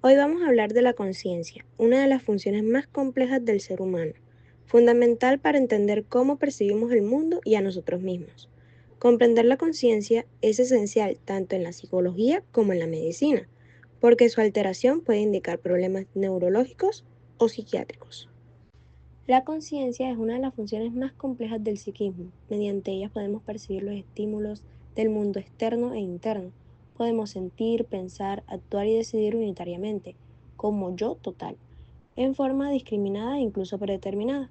Hoy vamos a hablar de la conciencia, una de las funciones más complejas del ser humano, fundamental para entender cómo percibimos el mundo y a nosotros mismos. Comprender la conciencia es esencial tanto en la psicología como en la medicina, porque su alteración puede indicar problemas neurológicos o psiquiátricos. La conciencia es una de las funciones más complejas del psiquismo. Mediante ellas podemos percibir los estímulos del mundo externo e interno. Podemos sentir, pensar, actuar y decidir unitariamente, como yo total, en forma discriminada e incluso predeterminada.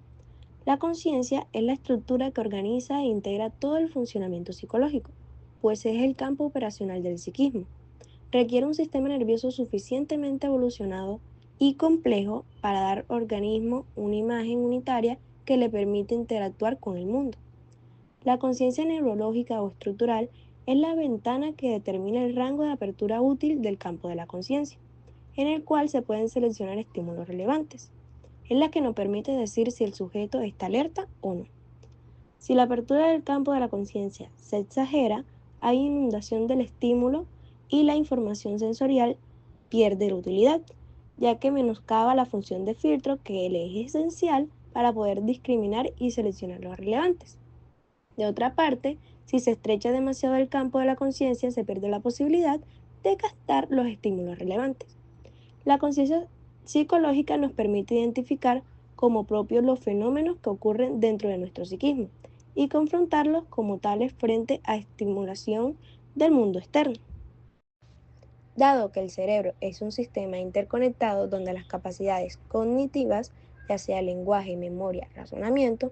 La conciencia es la estructura que organiza e integra todo el funcionamiento psicológico, pues es el campo operacional del psiquismo. Requiere un sistema nervioso suficientemente evolucionado y complejo para dar al organismo una imagen unitaria que le permite interactuar con el mundo. La conciencia neurológica o estructural es la ventana que determina el rango de apertura útil del campo de la conciencia, en el cual se pueden seleccionar estímulos relevantes. Es la que nos permite decir si el sujeto está alerta o no. Si la apertura del campo de la conciencia se exagera, hay inundación del estímulo y la información sensorial pierde utilidad, ya que menoscaba la función de filtro que le es esencial para poder discriminar y seleccionar los relevantes. De otra parte, si se estrecha demasiado el campo de la conciencia, se pierde la posibilidad de captar los estímulos relevantes. La conciencia psicológica nos permite identificar como propios los fenómenos que ocurren dentro de nuestro psiquismo y confrontarlos como tales frente a estimulación del mundo externo. Dado que el cerebro es un sistema interconectado donde las capacidades cognitivas, ya sea lenguaje, memoria, razonamiento,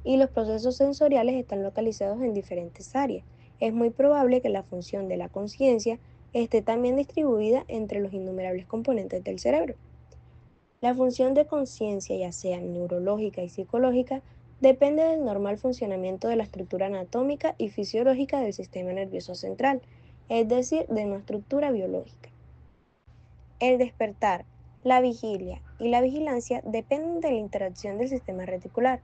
y los procesos sensoriales están localizados en diferentes áreas, es muy probable que la función de la conciencia esté también distribuida entre los innumerables componentes del cerebro. La función de conciencia, ya sea neurológica y psicológica, depende del normal funcionamiento de la estructura anatómica y fisiológica del sistema nervioso central, es decir, de una estructura biológica. El despertar, la vigilia y la vigilancia dependen de la interacción del sistema reticular,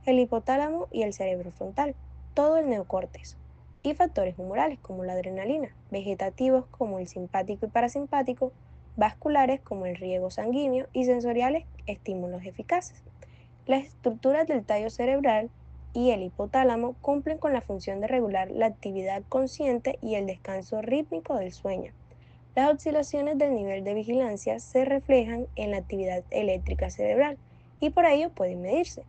el hipotálamo y el cerebro frontal, todo el neocórtex, y factores humorales como la adrenalina, vegetativos como el simpático y parasimpático, vasculares como el riego sanguíneo y sensoriales estímulos eficaces. Las estructuras del tallo cerebral y el hipotálamo cumplen con la función de regular la actividad consciente y el descanso rítmico del sueño. Las oscilaciones del nivel de vigilancia se reflejan en la actividad eléctrica cerebral y por ello pueden medirse.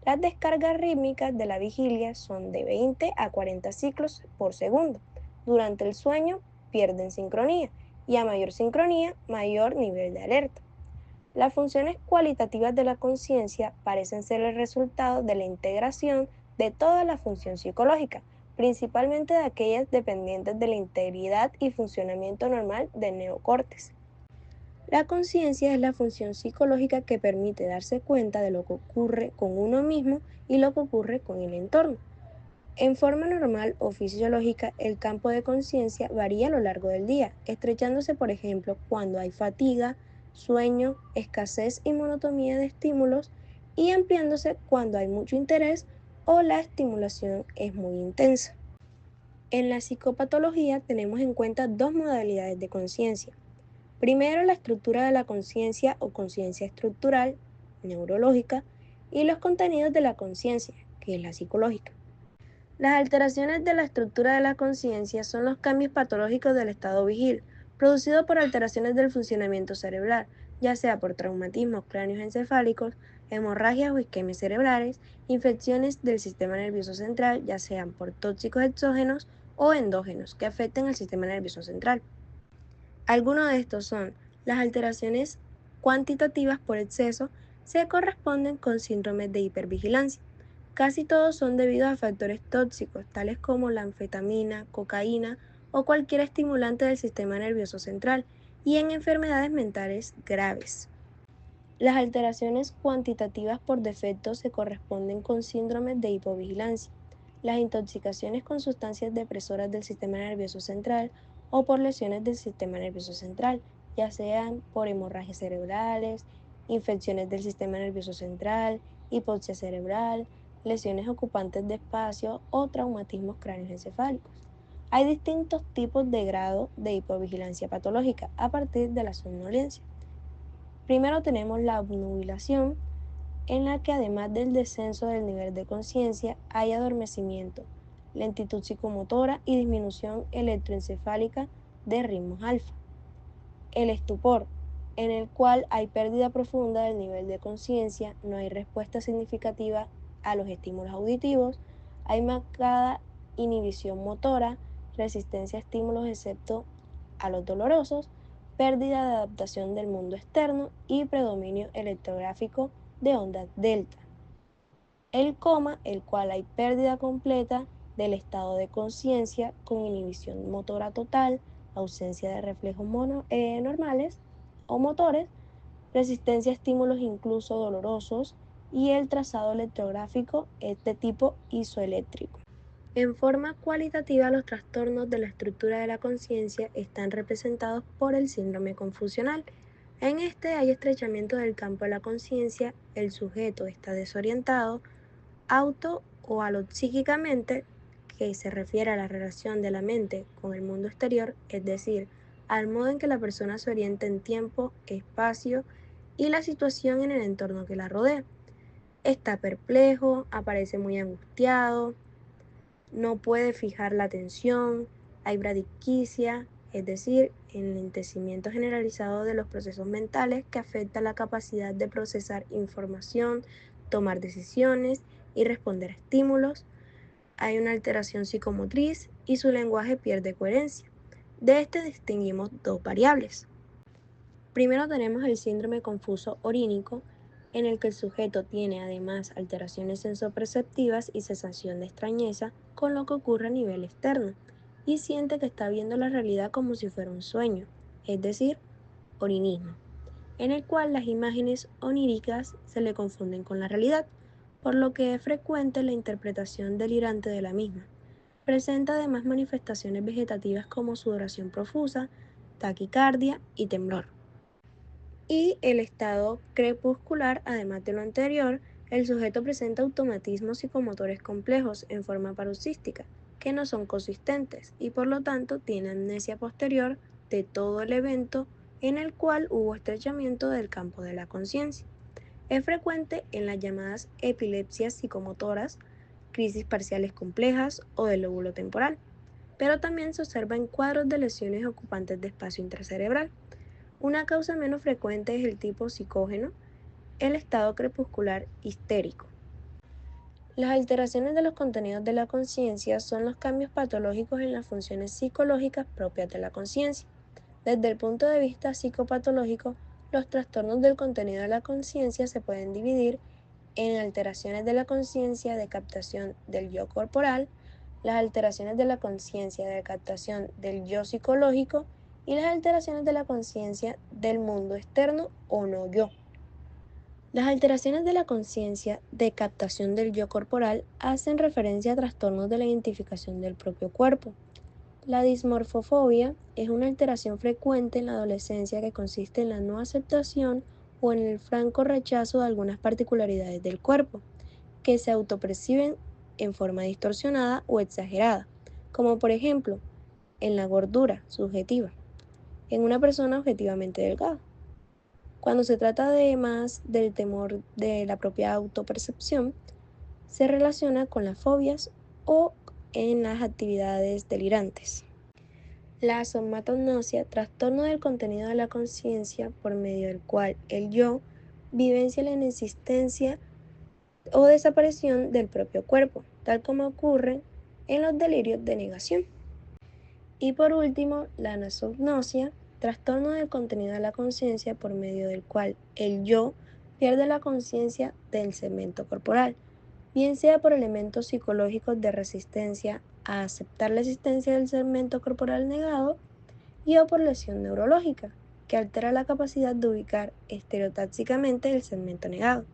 Las descargas rítmicas de la vigilia son de 20 a 40 ciclos por segundo. Durante el sueño pierden sincronía y a mayor sincronía, mayor nivel de alerta. Las funciones cualitativas de la conciencia parecen ser el resultado de la integración de toda la función psicológica, principalmente de aquellas dependientes de la integridad y funcionamiento normal del neocórtex. La conciencia es la función psicológica que permite darse cuenta de lo que ocurre con uno mismo y lo que ocurre con el entorno. En forma normal o fisiológica, el campo de conciencia varía a lo largo del día, estrechándose, por ejemplo, cuando hay fatiga, sueño, escasez y monotonía de estímulos, y ampliándose cuando hay mucho interés o la estimulación es muy intensa. En la psicopatología tenemos en cuenta dos modalidades de conciencia. Primero, la estructura de la conciencia o conciencia estructural, neurológica, y los contenidos de la conciencia, que es la psicológica. Las alteraciones de la estructura de la conciencia son los cambios patológicos del estado vigil, producidos por alteraciones del funcionamiento cerebral, ya sea por traumatismos cráneoencefálicos, hemorragias o isquemias cerebrales, infecciones del sistema nervioso central, ya sean por tóxicos exógenos o endógenos que afecten al sistema nervioso central. Algunos de estos son las alteraciones cuantitativas por exceso, se corresponden con síndromes de hipervigilancia. Casi todos son debidos a factores tóxicos, tales como la anfetamina, cocaína o cualquier estimulante del sistema nervioso central, y en enfermedades mentales graves. Las alteraciones cuantitativas por defecto se corresponden con síndromes de hipovigilancia, las intoxicaciones con sustancias depresoras del sistema nervioso central o por lesiones del sistema nervioso central, ya sean por hemorragias cerebrales, infecciones del sistema nervioso central, hipoxia cerebral, lesiones ocupantes de espacio o traumatismos cráneoencefálicos. Hay distintos tipos de grado de hipovigilancia patológica a partir de la somnolencia. Primero tenemos la obnubilación, en la que además del descenso del nivel de conciencia hay adormecimiento, lentitud psicomotora y disminución electroencefálica de ritmos alfa. El estupor, en el cual hay pérdida profunda del nivel de conciencia, no hay respuesta significativa a los estímulos auditivos, hay marcada inhibición motora, resistencia a estímulos excepto a los dolorosos, pérdida de adaptación del mundo externo y predominio electrográfico de ondas delta. El coma, el cual hay pérdida completa del estado de conciencia con inhibición motora total, ausencia de reflejos normales o motores, resistencia a estímulos incluso dolorosos y el trazado electrográfico es de tipo isoeléctrico. En forma cualitativa, los trastornos de la estructura de la conciencia están representados por el síndrome confusional. En este hay estrechamiento del campo de la conciencia, el sujeto está desorientado, auto o alopsíquicamente, que se refiere a la relación de la mente con el mundo exterior, es decir, al modo en que la persona se orienta en tiempo, espacio y la situación en el entorno que la rodea. Está perplejo, aparece muy angustiado, no puede fijar la atención, hay bradiquicia, es decir, enlentecimiento generalizado de los procesos mentales que afecta la capacidad de procesar información, tomar decisiones y responder a estímulos. Hay una alteración psicomotriz y su lenguaje pierde coherencia. De este distinguimos dos variables. Primero tenemos el síndrome confuso orínico, en el que el sujeto tiene además alteraciones sensoperceptivas y sensación de extrañeza con lo que ocurre a nivel externo, y siente que está viendo la realidad como si fuera un sueño, es decir, orinismo, en el cual las imágenes oníricas se le confunden con la realidad, por lo que es frecuente la interpretación delirante de la misma. Presenta además manifestaciones vegetativas como sudoración profusa, taquicardia y temblor. Y el estado crepuscular, además de lo anterior, el sujeto presenta automatismos psicomotores complejos en forma paroxística, que no son consistentes y por lo tanto tiene amnesia posterior de todo el evento en el cual hubo estrechamiento del campo de la conciencia. Es frecuente en las llamadas epilepsias psicomotoras, crisis parciales complejas o del lóbulo temporal, pero también se observa en cuadros de lesiones ocupantes de espacio intracerebral. Una causa menos frecuente es el tipo psicógeno, el estado crepuscular histérico. Las alteraciones de los contenidos de la conciencia son los cambios patológicos en las funciones psicológicas propias de la conciencia. Desde el punto de vista psicopatológico, los trastornos del contenido de la conciencia se pueden dividir en alteraciones de la conciencia de captación del yo corporal, las alteraciones de la conciencia de captación del yo psicológico y las alteraciones de la conciencia del mundo externo o no yo. Las alteraciones de la conciencia de captación del yo corporal hacen referencia a trastornos de la identificación del propio cuerpo. La dismorfofobia es una alteración frecuente en la adolescencia que consiste en la no aceptación o en el franco rechazo de algunas particularidades del cuerpo, que se autoperciben en forma distorsionada o exagerada, como por ejemplo en la gordura subjetiva, en una persona objetivamente delgada. Cuando se trata de más del temor de la propia autopercepción, se relaciona con las fobias o en las actividades delirantes. La somatognosia, trastorno del contenido de la conciencia por medio del cual el yo vivencia la inexistencia o desaparición del propio cuerpo, tal como ocurre en los delirios de negación. Y por último, la anasognosia, trastorno del contenido de la conciencia por medio del cual el yo pierde la conciencia del segmento corporal, bien sea por elementos psicológicos de resistencia a aceptar la existencia del segmento corporal negado y o por lesión neurológica, que altera la capacidad de ubicar estereotáxicamente el segmento negado.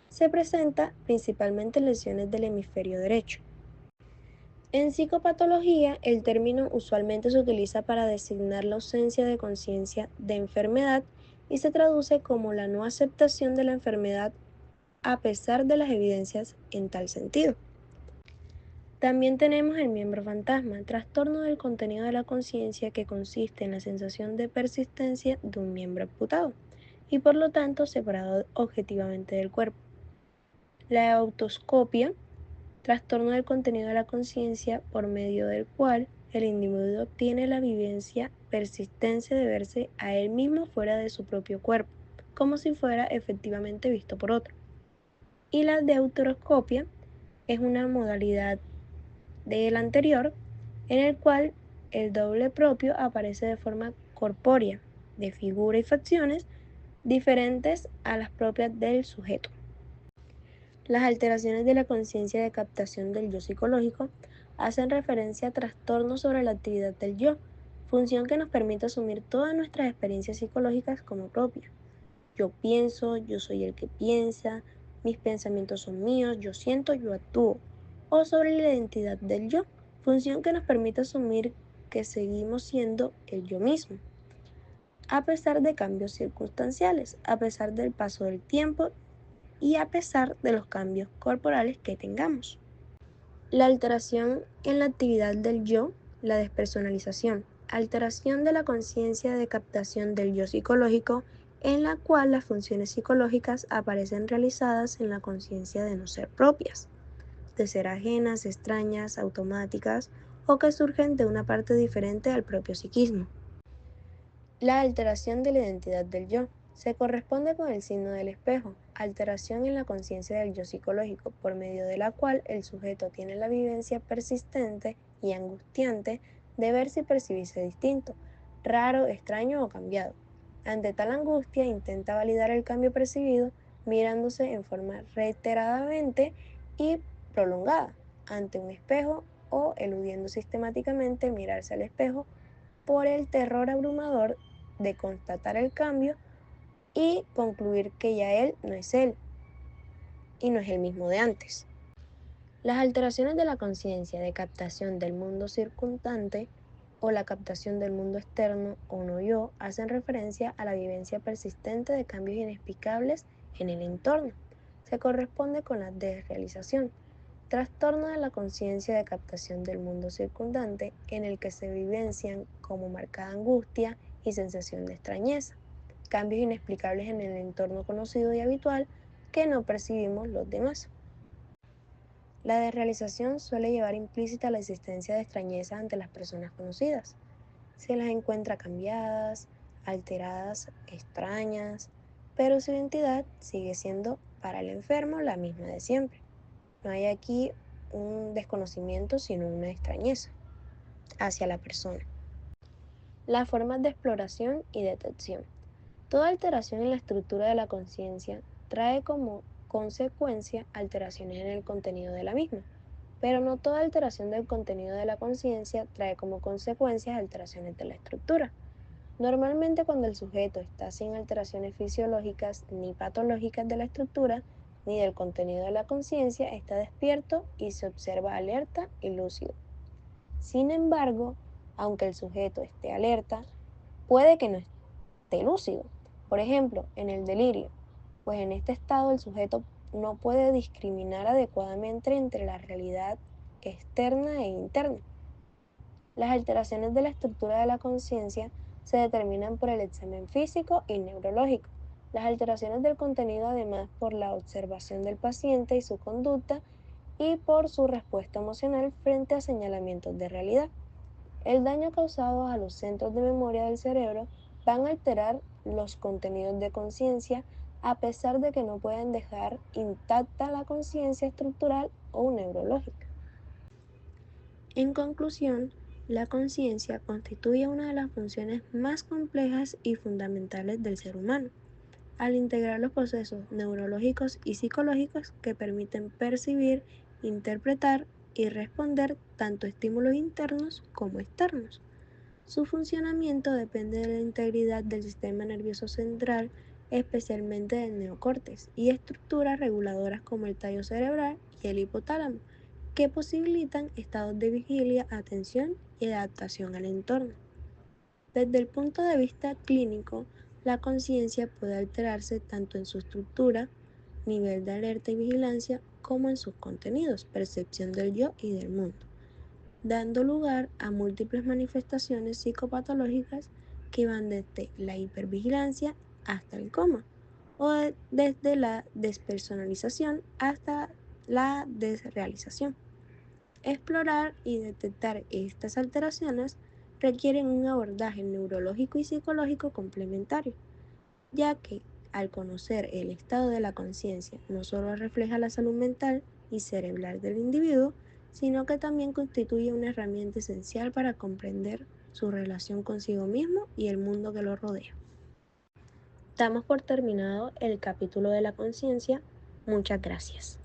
Se presenta principalmente en lesiones del hemisferio derecho. En psicopatología, el término usualmente se utiliza para designar la ausencia de conciencia de enfermedad y se traduce como la no aceptación de la enfermedad a pesar de las evidencias en tal sentido. También tenemos el miembro fantasma, trastorno del contenido de la conciencia que consiste en la sensación de persistencia de un miembro amputado. y por lo tanto separado objetivamente del cuerpo. La autoscopia, trastorno del contenido de la conciencia por medio del cual el individuo tiene la vivencia persistente de verse a él mismo fuera de su propio cuerpo, como si fuera efectivamente visto por otro. Y la deuteroscopia es una modalidad del anterior en el cual el doble propio aparece de forma corpórea, de figura y facciones diferentes a las propias del sujeto. Las alteraciones de la conciencia de captación del yo psicológico hacen referencia a trastornos sobre la actividad del yo, función que nos permite asumir todas nuestras experiencias psicológicas como propias. Yo pienso, yo soy el que piensa, mis pensamientos son míos, yo siento, yo actúo. O sobre la identidad del yo, función que nos permite asumir que seguimos siendo el yo mismo, a pesar de cambios circunstanciales, a pesar del paso del tiempo y a pesar de los cambios corporales que tengamos. La alteración en la actividad del yo, la despersonalización, alteración de la conciencia de captación del yo psicológico en la cual las funciones psicológicas aparecen realizadas en la conciencia de no ser propias, de ser ajenas, extrañas, automáticas o que surgen de una parte diferente al propio psiquismo. La alteración de la identidad del yo se corresponde con el signo del espejo, alteración en la conciencia del yo psicológico, por medio de la cual el sujeto tiene la vivencia persistente y angustiante de verse y percibirse distinto, raro, extraño o cambiado. Ante tal angustia intenta validar el cambio percibido mirándose en forma reiteradamente y prolongada ante un espejo o eludiendo sistemáticamente mirarse al espejo por el terror abrumador de constatar el cambio y concluir que ya él no es él y no es el mismo de antes. Las alteraciones de la conciencia de captación del mundo circundante o la captación del mundo externo o no yo hacen referencia a la vivencia persistente de cambios inexplicables en el entorno. Se corresponde con la desrealización, trastorno de la conciencia de captación del mundo circundante en el que se vivencian como marcada angustia y sensación de extrañeza, cambios inexplicables en el entorno conocido y habitual que no percibimos los demás. La desrealización suele llevar implícita la existencia de extrañeza ante las personas conocidas. Se las encuentra cambiadas, alteradas, extrañas, pero su identidad sigue siendo para el enfermo la misma de siempre. No hay aquí un desconocimiento, sino una extrañeza hacia la persona. Las formas de exploración y detección. Toda alteración en la estructura de la conciencia trae como consecuencia alteraciones en el contenido de la misma, pero no toda alteración del contenido de la conciencia trae como consecuencias alteraciones de la estructura. Normalmente cuando el sujeto está sin alteraciones fisiológicas ni patológicas de la estructura ni del contenido de la conciencia, está despierto y se observa alerta y lúcido. Sin embargo, aunque el sujeto esté alerta, puede que no esté lúcido. Por ejemplo, en el delirio, pues en este estado el sujeto no puede discriminar adecuadamente entre la realidad externa e interna. Las alteraciones de la estructura de la conciencia se determinan por el examen físico y neurológico. Las alteraciones del contenido además por la observación del paciente y su conducta y por su respuesta emocional frente a señalamientos de realidad. El daño causado a los centros de memoria del cerebro van a alterar los contenidos de conciencia a pesar de que no pueden dejar intacta la conciencia estructural o neurológica. En conclusión, la conciencia constituye una de las funciones más complejas y fundamentales del ser humano, al integrar los procesos neurológicos y psicológicos que permiten percibir, interpretar y responder tanto estímulos internos como externos. Su funcionamiento depende de la integridad del sistema nervioso central, especialmente del neocórtex, y estructuras reguladoras como el tallo cerebral y el hipotálamo, que posibilitan estados de vigilia, atención y adaptación al entorno. Desde el punto de vista clínico, la conciencia puede alterarse tanto en su estructura, nivel de alerta y vigilancia, como en sus contenidos, percepción del yo y del mundo, dando lugar a múltiples manifestaciones psicopatológicas que van desde la hipervigilancia hasta el coma, o desde la despersonalización hasta la desrealización. Explorar y detectar estas alteraciones requieren un abordaje neurológico y psicológico complementario, ya que al conocer el estado de la conciencia no solo refleja la salud mental y cerebral del individuo, sino que también constituye una herramienta esencial para comprender su relación consigo mismo y el mundo que lo rodea. Damos por terminado el capítulo de la conciencia. Muchas gracias.